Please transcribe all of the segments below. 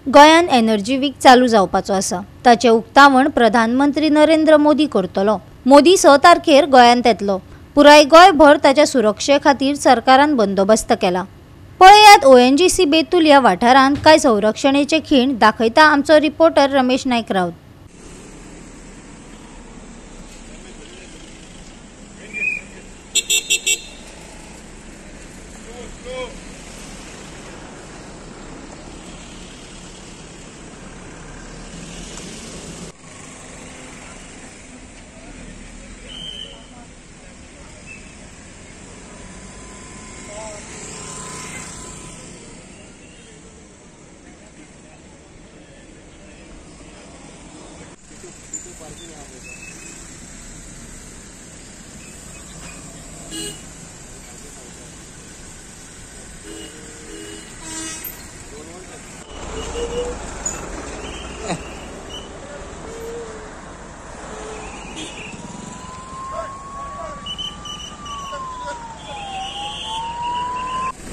गोंयान energy weak चालू जावपाचो आसा। ताचे उक्तावण प्रधानमंत्री नरेंद्र मोदी करतलो। मोदी 6 तारखेर गोंयात येतलो। पुराय गोंयभर ताच्या सुरक्षे खातीर सरकारान बंदोबस्त केला। पळयात ONGC बेतूल ह्या वाठारांत कांय संरक्षणेचे खीण दाखयता आमचो रिपोर्टर रमेश नायक राऊत।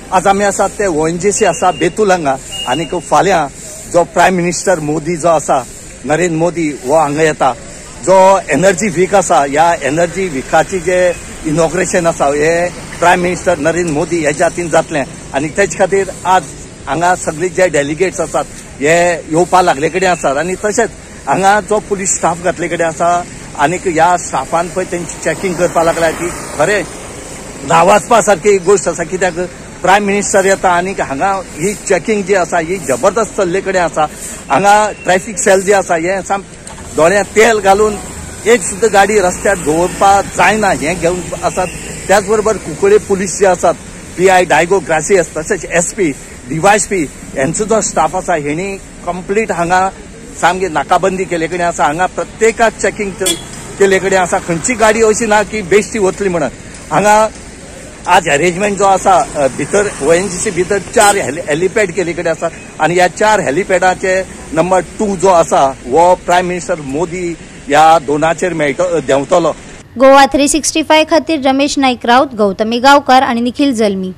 आज आम्ही आसा ते ONGC आसा बेतूल हांगा आनी फाल्यां जो प्रायम मिनिस्टर मोदी जो आसा नरेंद्र मोदी वो हांगा येता। जो एनर्जी वीक आसा ह्या एनर्जी विकाची जे इनॉग्रेशन आसा हे प्रायम मिनिस्टर नरेंद्र मोदी हेच्या हातीन जातलें आनी तेच खातीर आज हांगा सगळे जे डेलिगेट्स आसात हे येवपा लागले कडेन आसात आनी तशेंच हांगा जो पुलीस स्टाफ घातले कडेन आसा आनी ह्या स्टाफान पळय तेंची चॅकिंग करपा लागला की खरें नावाजपा सारकी गोष्ट आसा कित्याक प्रायम मिनिस्टर येता आनी हांगा ही चॅकिंग जी आसा ही जबरदस्त चल्ले कडेन आसा। हांगा ट्रॅफिक सेल जे आसा हे साम दोळ्यांत तेल घालून एक सुद्दां गाडी रस्त्यार दवरपाक जायना हे घेवन आसात। त्याच बरोबर कुंकळे पुलीस जे आसात PI डायगो ग्रासियस तसेच SP DYSP यांचो जो स्टाफ आसा हेणी कंप्लीट हांगा सामकी नाकाबंदी केले कडेन आसा। हांगा प्रत्येकाक चॅकिंग केले कडेन आसा। खंयची गाडी अशी ना की बेश्टी वतली म्हणून। हांगा आज अरेंजमेंट जो आसा भितर ONGC भितर 4 हेलिपॅड केले कडेन आसा आनी ह्या 4 हेलिपॅडाचे नंबर 2 जो आसा वो प्रायम मिनिस्टर मोदी ह्या दोनाचेर देंवतलो। गोवा 365 खातीर रमेश नायक राऊत, गौतमी गांवकार आनी निखिल जल्मी।